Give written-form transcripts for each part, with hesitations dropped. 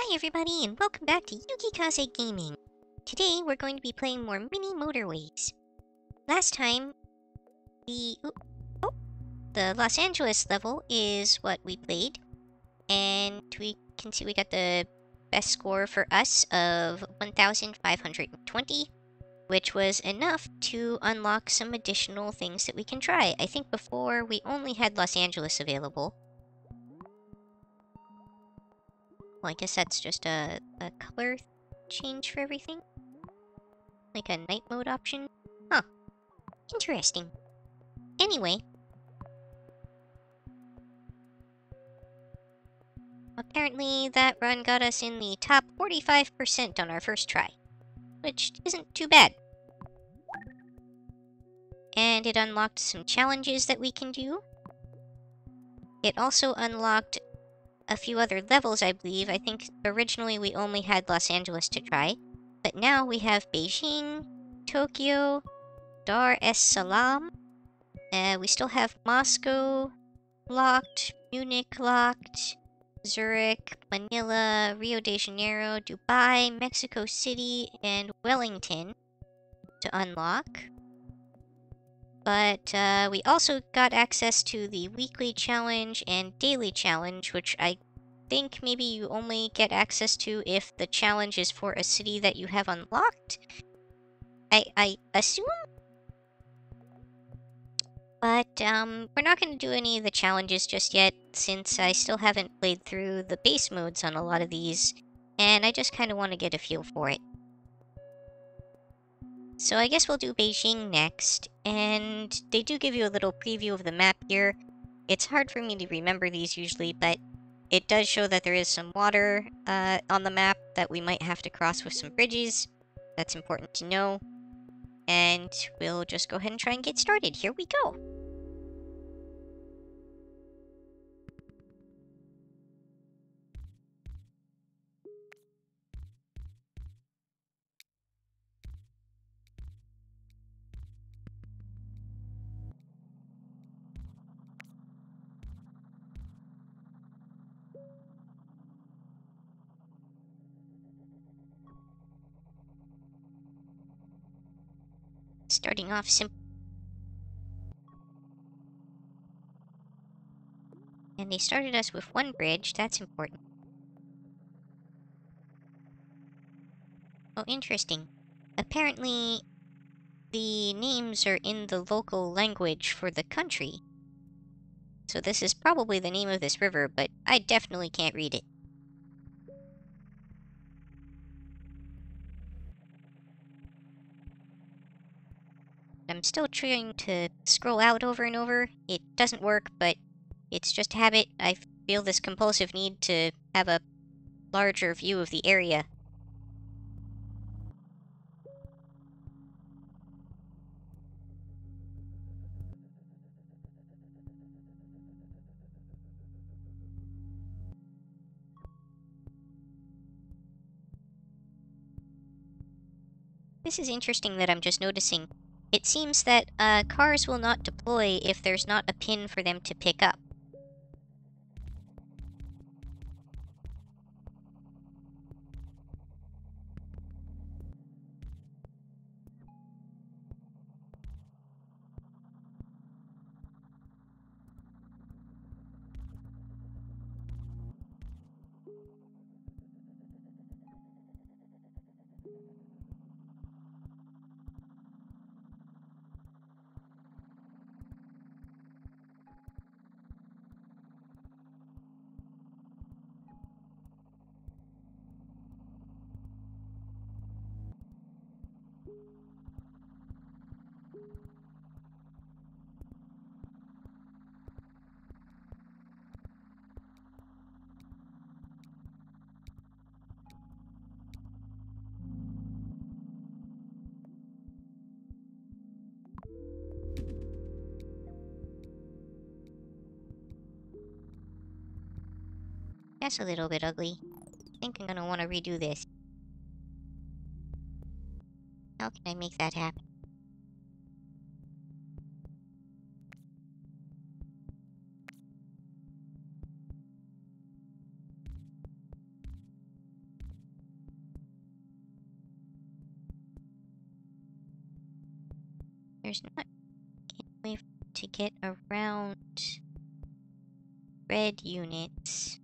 Hi everybody and welcome back to Yukikaze Gaming. Today we're going to be playing more mini motorways. Last time, the Los Angeles level is what we played, and we can see we got the best score for us of 1,520, which was enough to unlock some additional things that we can try. I think before we only had Los Angeles available. Well, I guess that's just a color change for everything. Like a night mode option? Huh. Interesting. Anyway. Apparently that run got us in the top 45% on our first try. Which isn't too bad. And it unlocked some challenges that we can do. It also unlocked a few other levels, I believe. I think originally we only had Los Angeles to try. But now we have Beijing, Tokyo, Dar es Salaam. We still have Moscow locked, Munich locked, Zurich, Manila, Rio de Janeiro, Dubai, Mexico City, and Wellington to unlock. But we also got access to the weekly challenge and daily challenge, which I think maybe you only get access to if the challenge is for a city that you have unlocked. I assume? But we're not going to do any of the challenges just yet, since I still haven't played through the base modes on a lot of these, and I just kind of want to get a feel for it. So I guess we'll do Beijing next, and they do give you a little preview of the map here. It's hard for me to remember these usually, but it does show that there is some water on the map that we might have to cross with some bridges. That's important to know. And we'll just go ahead and try and get started. Here we go! Starting off simple. And they started us with one bridge, that's important. Oh, interesting. Apparently, the names are in the local language for the country. So this is probably the name of this river, but I definitely can't read it. I'm still trying to scroll out over and over. It doesn't work, but it's just habit. I feel this compulsive need to have a larger view of the area. This is interesting that I'm just noticing. It seems that cars will not deploy if there's not a pin for them to pick up. That's a little bit ugly. I think I'm gonna want to redo this. How can I make that happen? there's not any way to get around red units.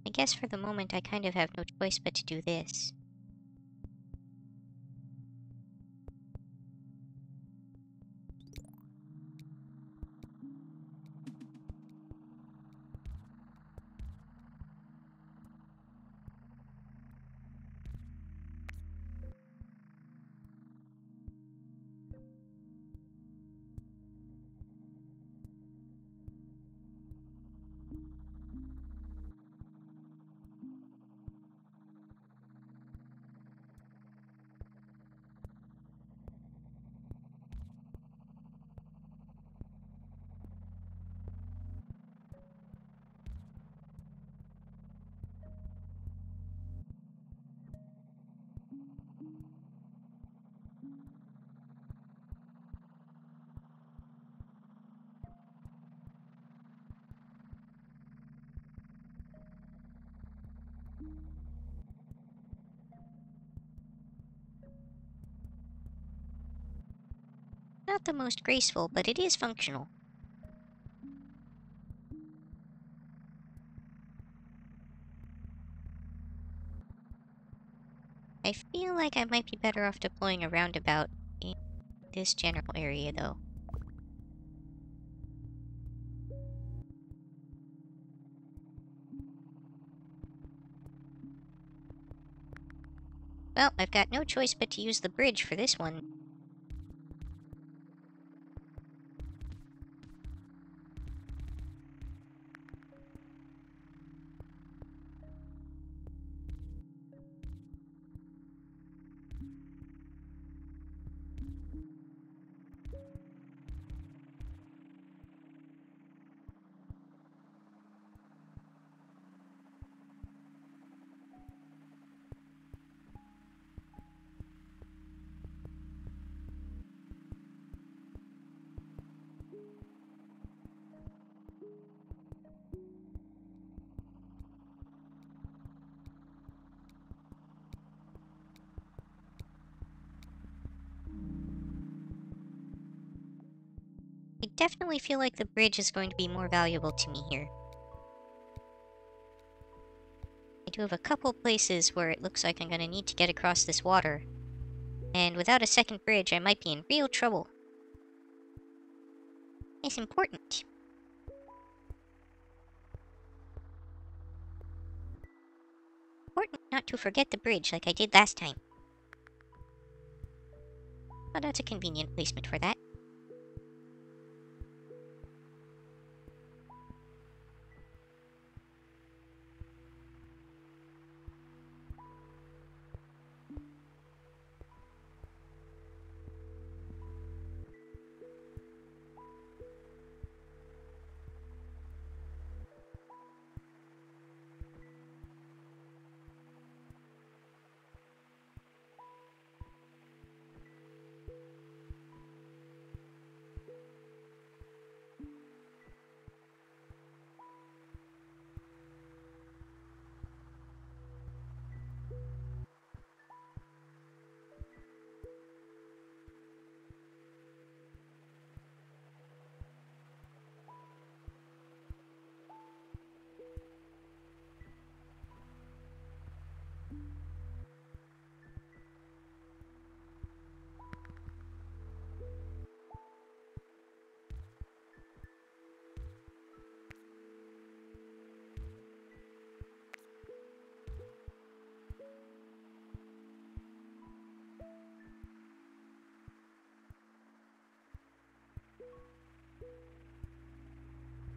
I guess for the moment I kind of have no choice but to do this. Not the most graceful, but it is functional. I feel like I might be better off deploying a roundabout in this general area, though. Well, I've got no choice but to use the bridge for this one. I definitely feel like the bridge is going to be more valuable to me here. I do have a couple places where it looks like I'm going to need to get across this water. And without a second bridge, I might be in real trouble. It's important. Important not to forget the bridge like I did last time. Oh, that's a convenient placement for that.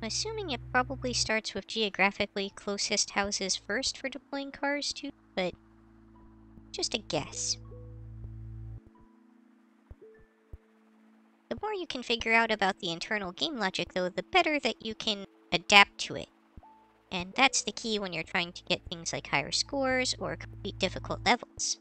I'm assuming it probably starts with geographically closest houses first for deploying cars to, but just a guess. The more you can figure out about the internal game logic, though, the better that you can adapt to it. And that's the key when you're trying to get things like higher scores or complete difficult levels.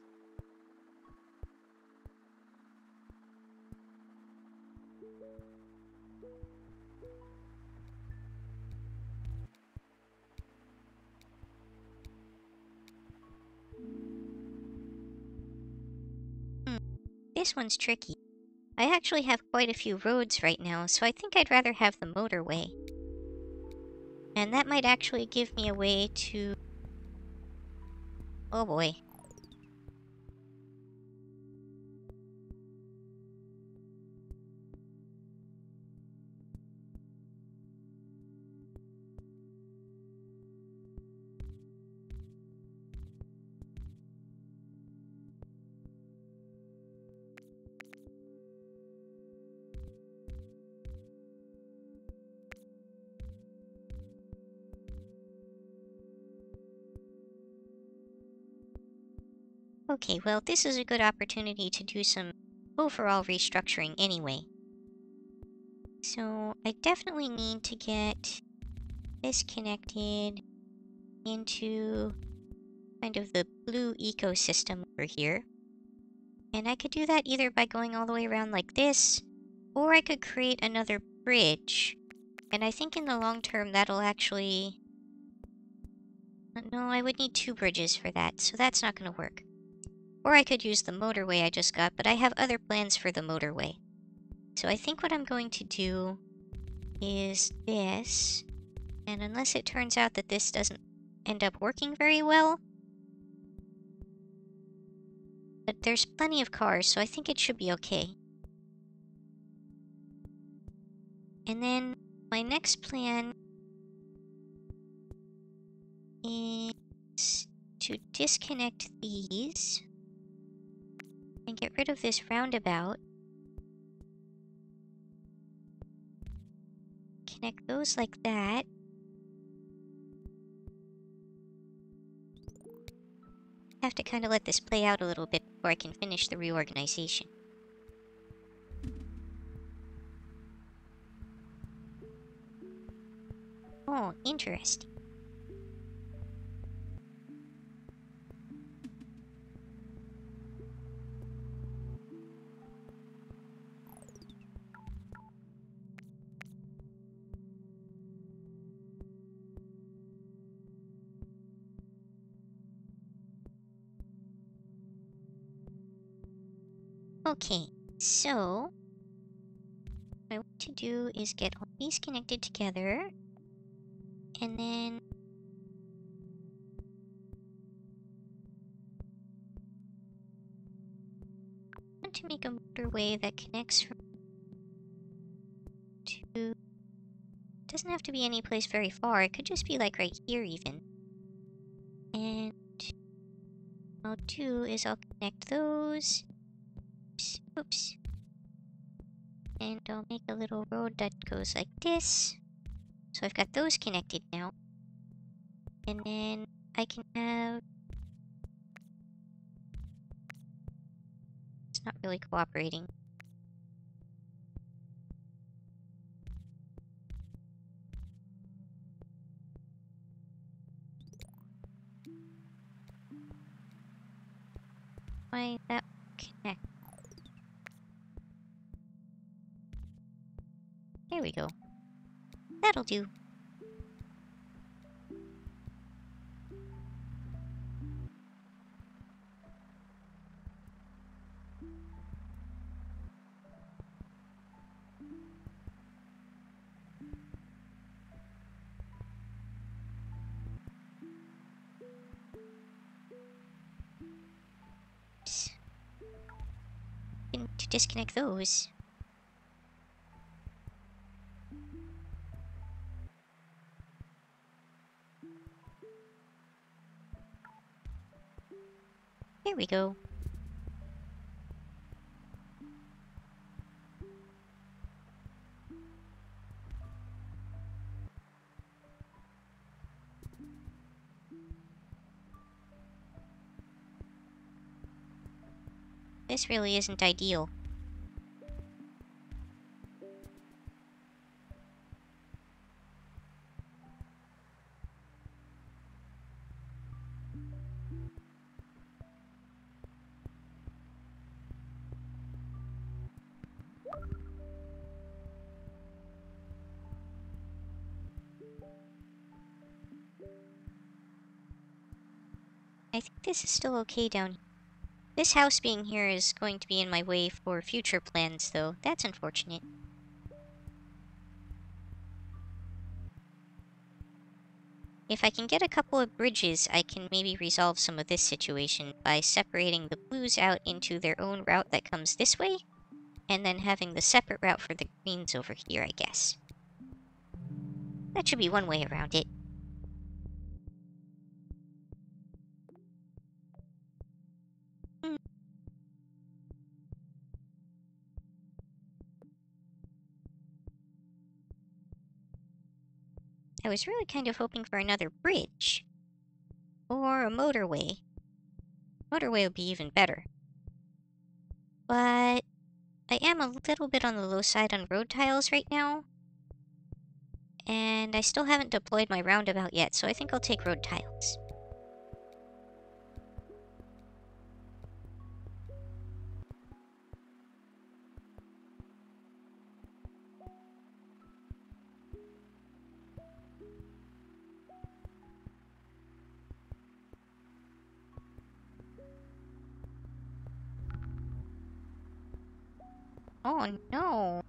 this one's tricky. I actually have quite a few roads right now, so I think I'd rather have the motorway. And that might actually give me a way to... Oh boy. Okay, well, this is a good opportunity to do some overall restructuring anyway. So, I definitely need to get this connected into kind of the blue ecosystem over here. And I could do that either by going all the way around like this, or I could create another bridge. And I think in the long term that'll actually... No, I would need 2 bridges for that, so that's not going to work. Or I could use the motorway I just got, but I have other plans for the motorway. So I think what I'm going to do is this. And unless it turns out that this doesn't end up working very well... But there's plenty of cars, so I think it should be okay. And then my next plan is to disconnect these and get rid of this roundabout. Connect those like that. I have to kind of let this play out a little bit before I can finish the reorganization. Oh, interesting. Okay, so what I want to do is get all these connected together, and then I want to make a motorway that connects from to... Doesn't have to be any place very far, it could just be like right here even. And what I'll do is I'll connect those. Oops. And I'll make a little road that goes like this. So I've got those connected now. And then I can have... It's not really cooperating. Why that connect? There we go. That'll do. Oops. To disconnect those. There we go. This really isn't ideal. I think this is still okay down here. This house being here is going to be in my way for future plans, though. That's unfortunate. If I can get a couple of bridges, I can maybe resolve some of this situation by separating the blues out into their own route that comes this way, and then having the separate route for the greens over here, I guess. That should be one way around it. I was really kind of hoping for another bridge. Or a motorway. Motorway would be even better. But I am a little bit on the low side on road tiles right now. And I still haven't deployed my roundabout yet, so I think I'll take road tiles. Oh no!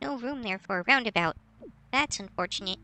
No room there for a roundabout. That's unfortunate.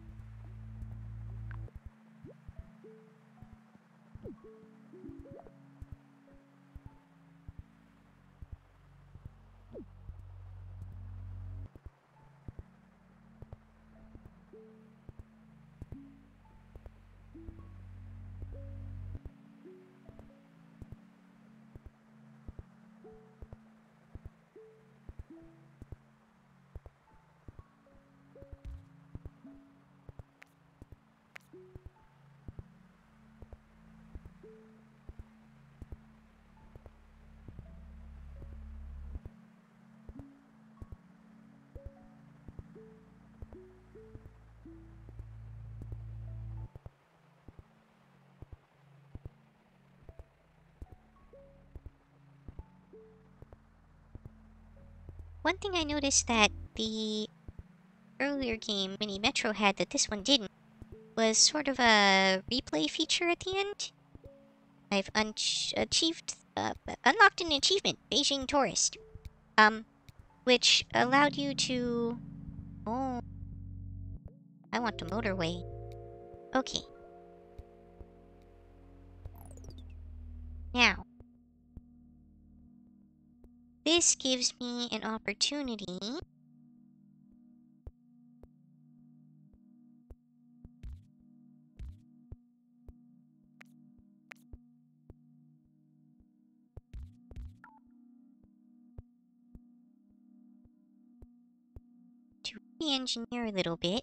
One thing I noticed that the earlier game Mini Metro had that this one didn't was sort of a replay feature at the end. I've unlocked an achievement, Beijing Tourist, which allowed you to... Oh, I want the motorway. Okay. Now, this gives me an opportunity to re-engineer a little bit,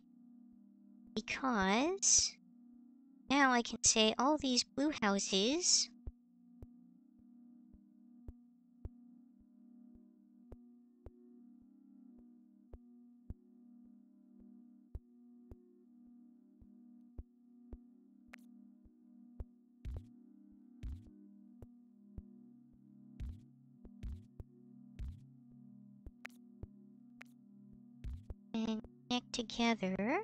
because now I can say all these blue houses and connect together.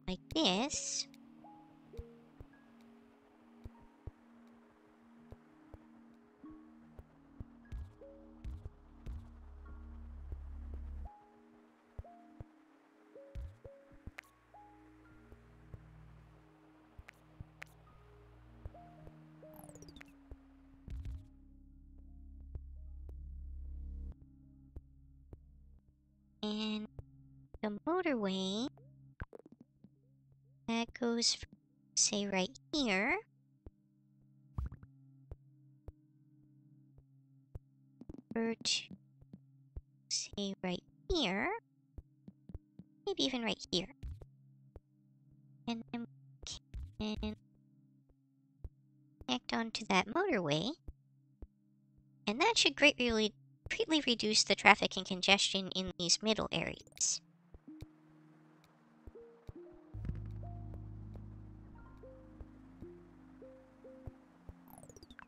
Like this. And the motorway that goes from, say, right here. Over to, say, right here. Maybe even right here. And then we can connect onto that motorway. And that should greatly reduce the traffic and congestion in these middle areas.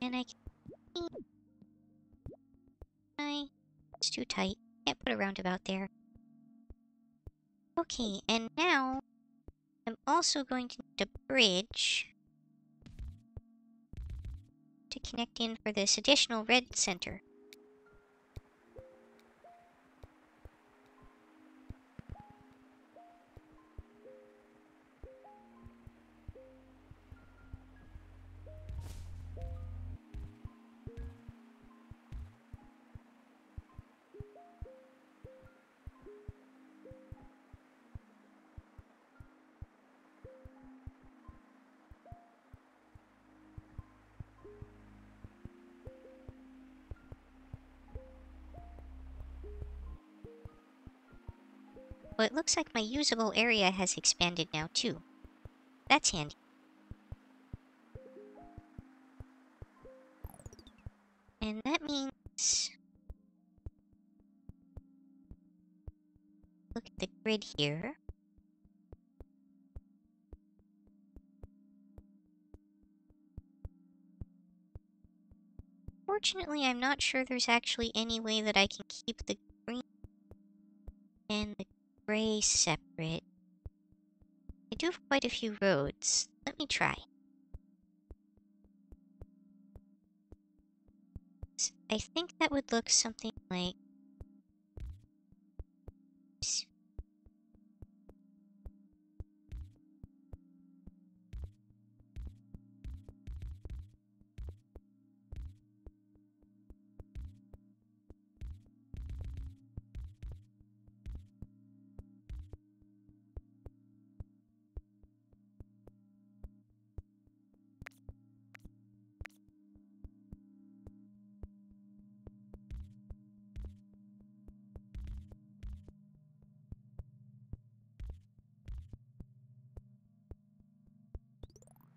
And it's too tight. Can't put a roundabout there. Okay, and now I'm also going to need a bridge to connect in for this additional red center. Well, it looks like my usable area has expanded now, too. That's handy. And that means... Look at the grid here. Fortunately, I'm not sure there's actually any way that I can keep the green and the gray separate. I do have quite a few roads. Let me try. I think that would look something like...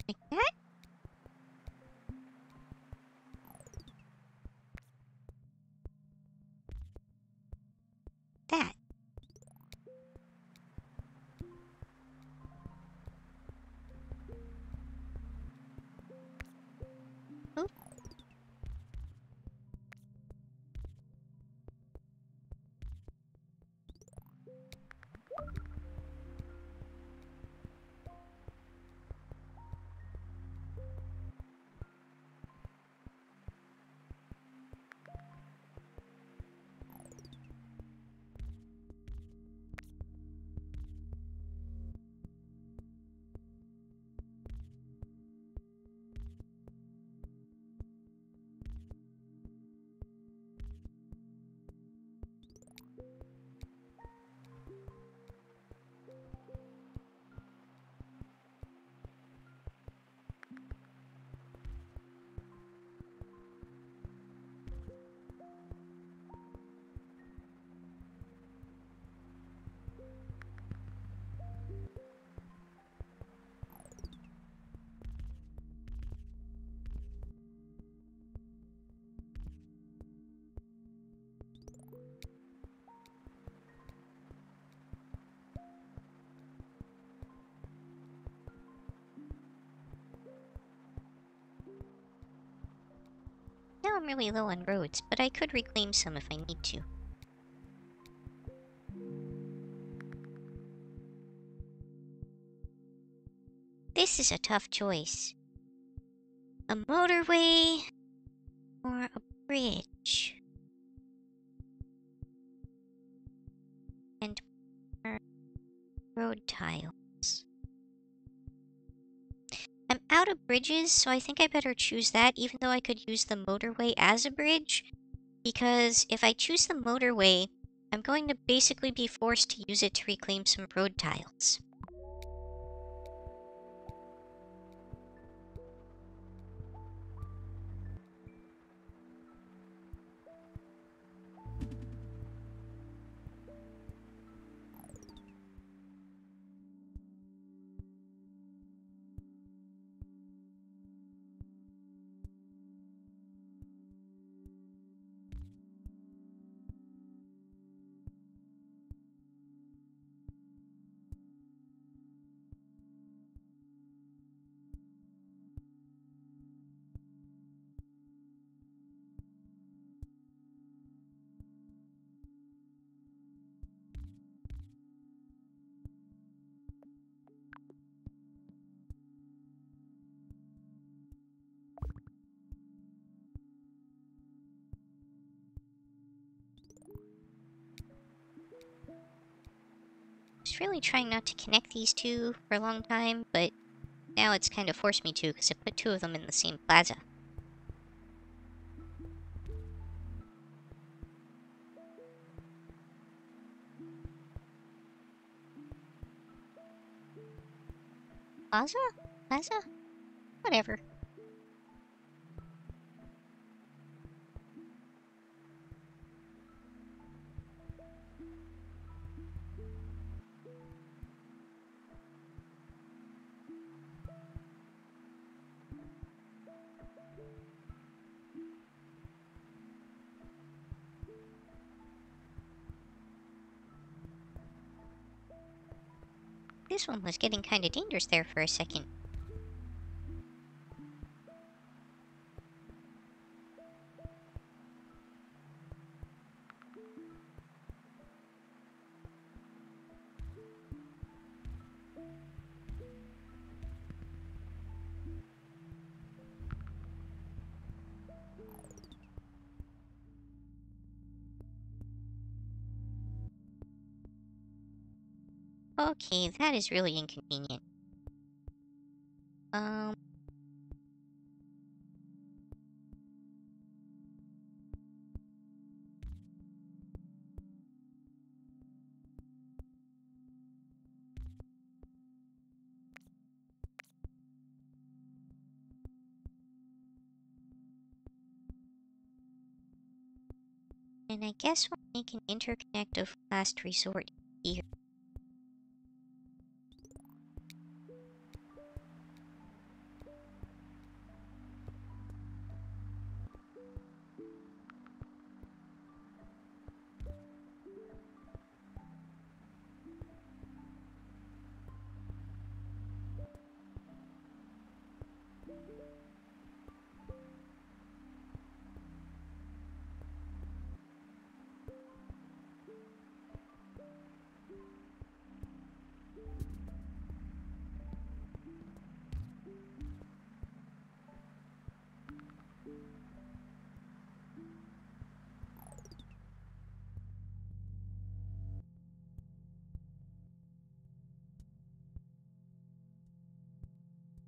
like that? That. Oop. Now I'm really low on roads, but I could reclaim some if I need to. This is a tough choice. A motorway or a bridge? And more road tiles. I'm out of bridges, so I think I better choose that, even though I could use the motorway as a bridge. Because if I choose the motorway, I'm going to basically be forced to use it to reclaim some road tiles. I was really trying not to connect these two for a long time, but now it's kind of forced me to because I put two of them in the same plaza. Plaza? Plaza? Whatever. This one was getting kind of dangerous there for a second. Okay, that is really inconvenient. And I guess we'll make an interconnect of last resort here.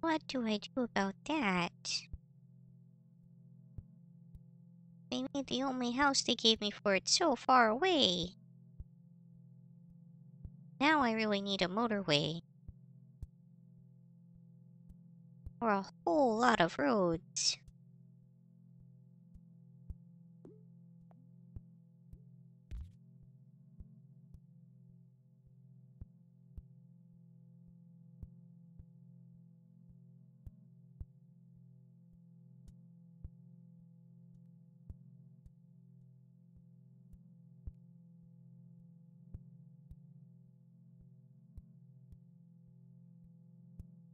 What do I do about that? They made the only house they gave me for it so far away. Now I really need a motorway. Or a whole lot of roads.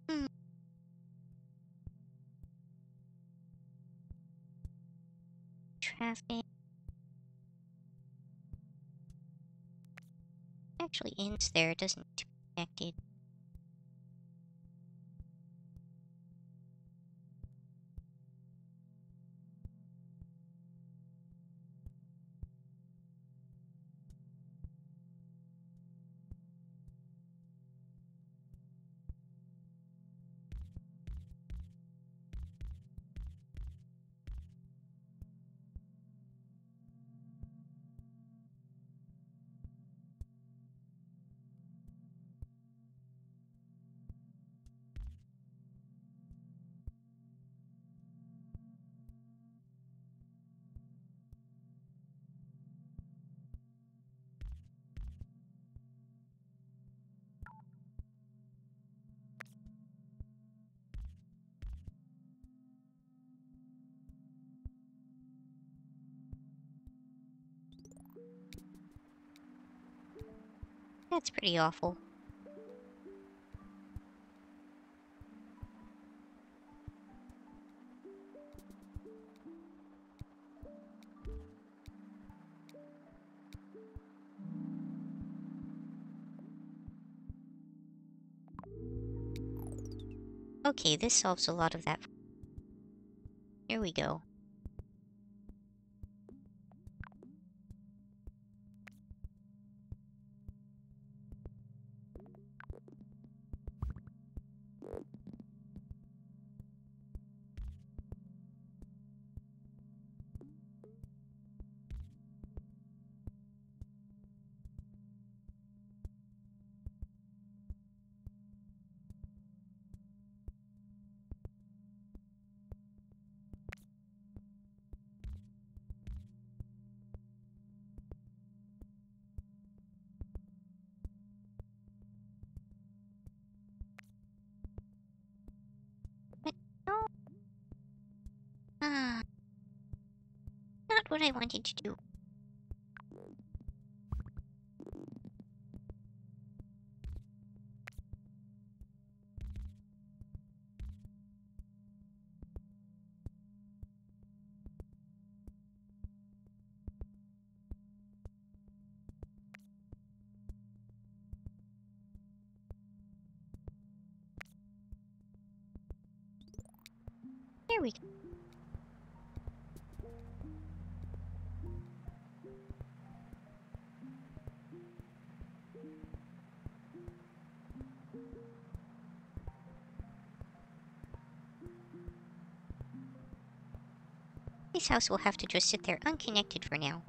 Hmm. Traffic. Actually ends there, it doesn't need to be connected. That's pretty awful. Okay, this solves a lot of that. Here we go. But no. Ah, not what I wanted to do. There we go. This house will have to just sit there unconnected for now.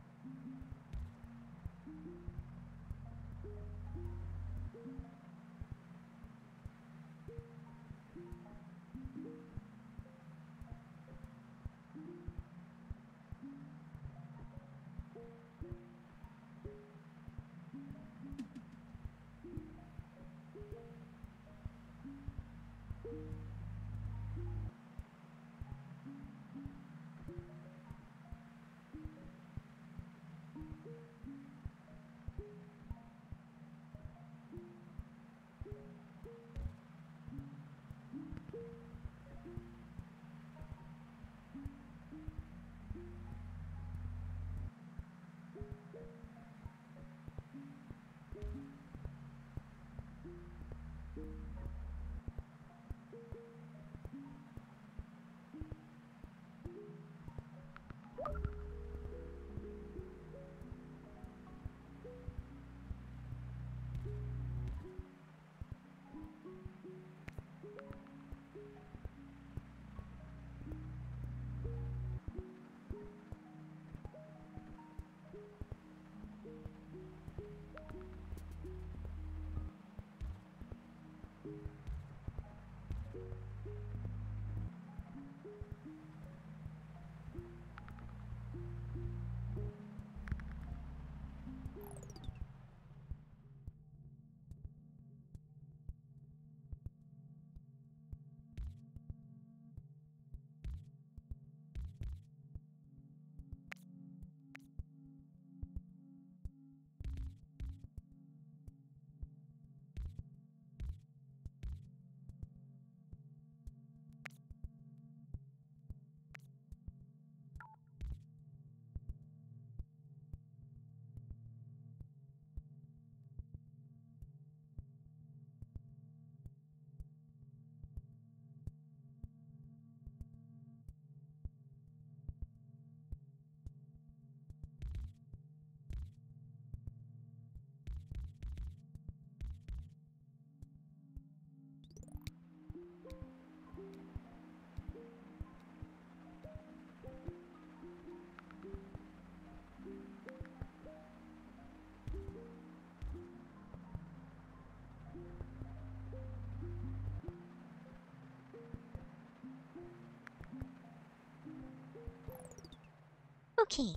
Okay,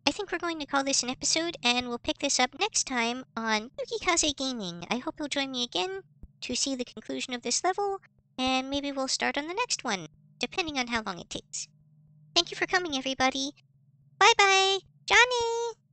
I think we're going to call this an episode, and we'll pick this up next time on Yukikaze Gaming. I hope you'll join me again to see the conclusion of this level, and maybe we'll start on the next one, depending on how long it takes. Thank you for coming, everybody. Bye-bye! Johnny!